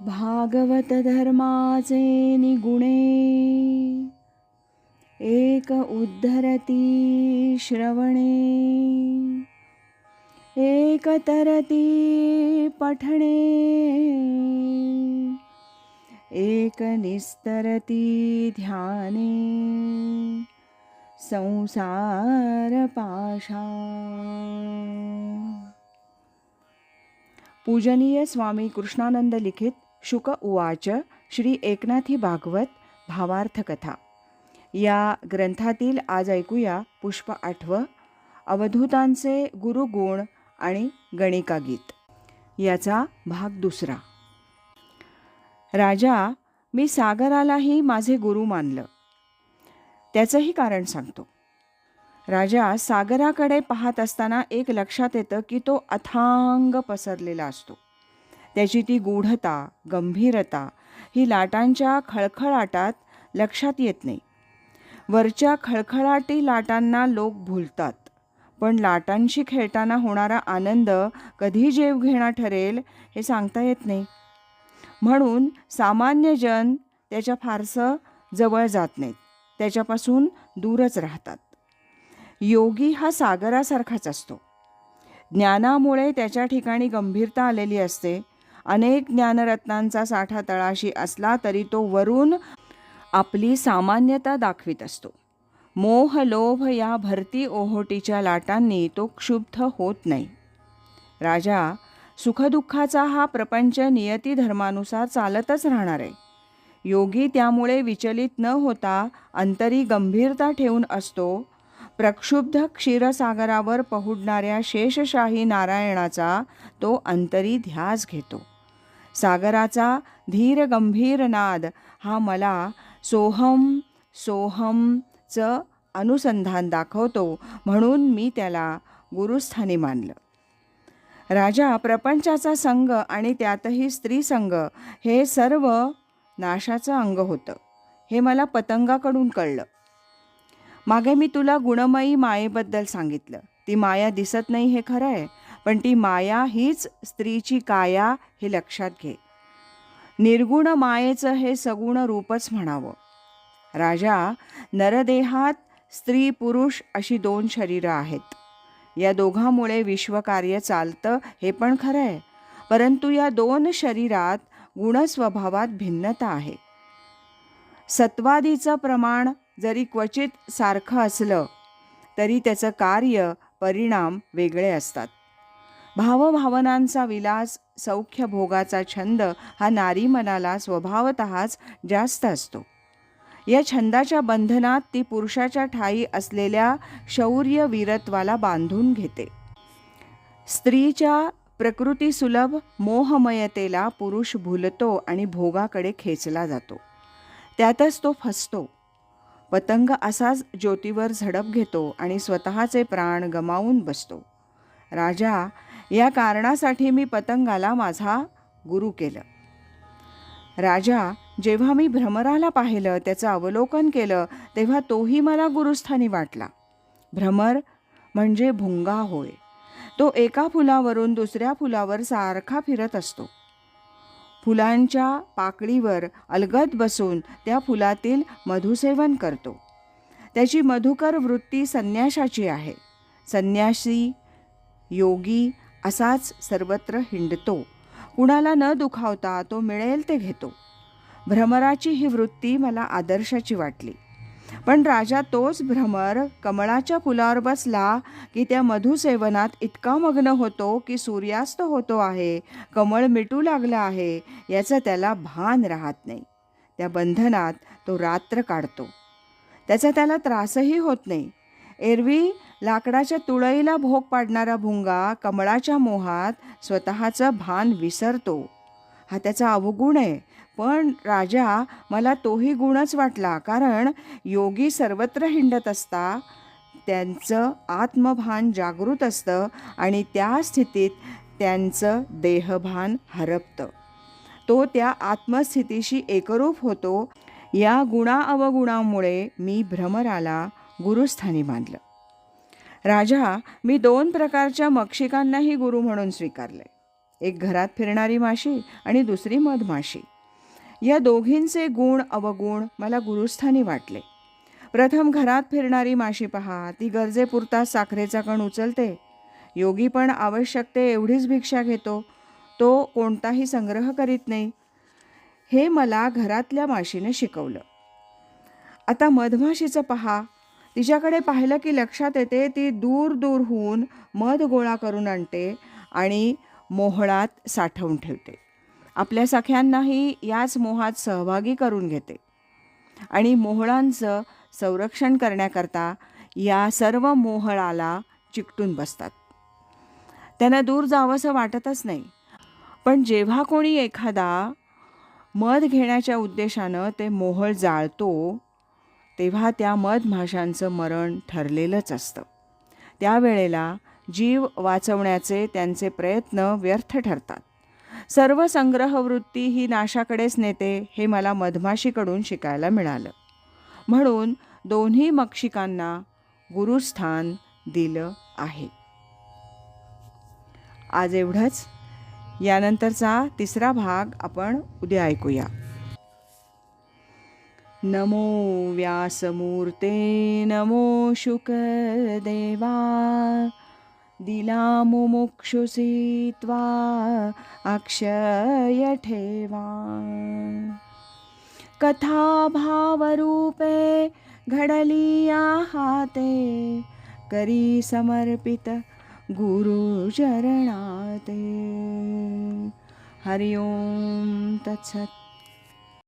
भागवत धर्माचे निगुणे, एक उद्धरती श्रवणे, एक तरती पठणे, एक निस्तरती ध्याने, संसार पाशा। पूजनीय स्वामी कृष्णानंद लिखित शुक उवाच श्री एकनाथी भागवत भावार्थ कथा या ग्रंथातील आज ऐकूया पुष्प 8 अवधूतांचे गुरुगुण आणि गणिका गीत याचा भाग 2। राजा, मी सागरालाही माझे गुरु मानलं, त्याचंही कारण सांगतो। राजा, सागराकडे पाहत असताना एक लक्षात येतं की तो अथांग पसरलेला असतो। त्याची ती गूढता, गंभीरता ही लाटांच्या खळखळाटात लक्षात येत नाही। वरच्या खळखळाटी लाटांना लोक भुलतात, पण लाटांशी खेळताना होणारा आनंद कधी जीवघेणा ठरेल हे सांगता येत नाही। म्हणून सामान्य जन त्याच्या फारसं जवळ जात नाहीत, त्याच्यापासून दूरच राहतात। योगी हा सागरासारखाच असतो। ज्ञानामुळे त्याच्या ठिकाणी गंभीरता आलेली असते। अनेक ज्ञानरत्नांचा साठा तळाशी असला तरी तो वरून आपली सामान्यता दाखवित असतो। मोह लोभ या भरती ओहोटीच्या लाटांनी तो क्षुब्ध होत नाही। राजा, सुखदुःखाचा हा प्रपंच नियती धर्मानुसार चालतच राहणार आहे। योगी त्यामुळे विचलित न होता अंतरी गंभीरता ठेवून असतो। प्रक्षुब्ध क्षीरसागरावर पहुडणाऱ्या शेषशाही नारायणाचा तो अंतरी ध्यास घेतो। सागराचा धीर गंभीर नाद हा मला सोहम सोहमचं अनुसंधान दाखवतो, म्हणून मी त्याला गुरुस्थानी मानलं। राजा, प्रपंचाचा संग आणि त्यातही स्त्रीसंग हे सर्व नाशाचं अंग होतं, हे मला पतंगाकडून कळलं। मागे मी तुला गुणमयी मायेबद्दल सांगितलं। ती माया दिसत नाही हे खरं आहे, पण ती माया हीच स्त्रीची काया हे लक्षात घे। निर्गुण मायेचं हे सगुण रूपच म्हणावं। राजा, नरदेहात स्त्री पुरुष अशी 2 शरीरं आहेत। या दोघांमुळे विश्वकार्य चालतं हे पण खरं आहे, परंतु या 2 शरीरात गुणस्वभावात भिन्नता आहे। सत्वादीचं प्रमाण जरी क्वचित सारखं असलं तरी त्याचं कार्य परिणाम वेगळे असतात। भावभावनांचा विलास, सौख्य भोगाचा छंद हा नारी मनाला स्वभावतःच जास्त असतो। या छंदाच्या बंधनात ती पुरुषाच्या ठायी असलेल्या शौर्य वीरत्वाला बांधून घेते। स्त्रीच्या प्रकृतीसुलभ मोहमयतेला पुरुष भुलतो आणि भोगाकडे खेचला जातो, त्यातच तो फसतो। पतंग असाच ज्योतीवर झडप घेतो आणि स्वतःचे प्राण गमावून बसतो। राजा, या कारणासाठी मी पतंगाला माझा गुरु केलं। राजा, जेव्हा मी भ्रमराला पाहिलं, त्याचं अवलोकन केलं, तेव्हा तोही मला गुरुस्थानी वाटला। भ्रमर म्हणजे भुंगा होय। तो एका फुलावरून दुसऱ्या फुलावर सारखा फिरत असतो। फुलांच्या पाकळीवर अलगद बसून त्या फुलातील मधुसेवन करतो। त्याची मधुकर वृत्ती संन्याशाची आहे। संन्यासी योगी असाच सर्वत्र हिंडतो, कुणाला न दुखावता तो मिळेल ते घेतो। भ्रमराची ही वृत्ती मला आदर्शाची वाटली। पण राजा, तोच भ्रमर कमळाच्या फुलावर बसला की त्या मधुसेवनात इतका मग्न होतो की सूर्यास्त होतो आहे, कमळ मिटू लागलं आहे याचं त्याला भान राहत नाही। त्या बंधनात तो रात्र काढतो, त्याचा त्याला त्रासही होत नाही। एरवी लाकडाच्या तुळईला भोग पाडणारा भुंगा कमळाच्या मोहात स्वतःचं भान विसरतो, हा त्याचा अवगुण आहे। पण राजा, मला तोही गुणच वाटला, कारण योगी सर्वत्र हिंडत असता त्यांचं आत्मभान जागृत असतं आणि त्या स्थितीत त्यांचं देहभान हरपतं। तो त्या आत्मस्थितीशी एकरूप होतो। या गुणाअवगुणामुळे मी भ्रमराला गुरुस्थानी मानलं। राजा, मी 2 प्रकारच्या मक्षिकांनाही गुरु म्हणून स्वीकारले। एक घरात फिरणारी माशी आणि दुसरी मधमाशी. या दोघींचे गुण अवगुण मला गुरुस्थानी वाटले. प्रथम घरात फिरणारी माशी पहा, ती गरजेपुरता साखरेचा कण उचलते. योगी पण आवश्यकते एवढीच भिक्षा घेतो, तो कोणताही संग्रह करीत नाही. हे मला घरातल्या माशीने शिकवलं. आता मधमाशीचं पहा, तिच्याकडे पाहिलं की लक्षात येते ती दूर दूरहून मध गोळा करून आणते आणि मोहळात साठवून ठेवते. आपल्या सख्यांनाही याच मोहात सहभागी करून घेते आणि मोहळांचं संरक्षण करण्याकरता या सर्व मोहळाला चिकटून बसतात. त्यांना दूर जावंसं वाटतच नाही. पण जेव्हा कोणी एखादा मध घेण्याच्या उद्देशानं ते मोहळ जाळतो, तेव्हा त्या मधमाशांचं मरण ठरलेलंच असतं. त्यावेळेला जीव वाचवण्याचे त्यांचे प्रयत्न व्यर्थ ठरतात. सर्व संग्रहवृत्ती ही नाशाकडेच नेते, हे मला मधमाशीकडून शिकायला मिळालं. म्हणून दोन्ही मक्षिकांना गुरुस्थान दिलं आहे. आज एवढंच. यानंतरचा तिसरा भाग आपण उद्या ऐकूया. नमो व्यासमूर्ते नमो शुकदेवा, दिला मुमुक्षुसी त्वा अक्षय ठेवा. कथा भावरूपे घडली हाते, करी समर्पित गुरुचरणाते. हरि ओम तत्सत.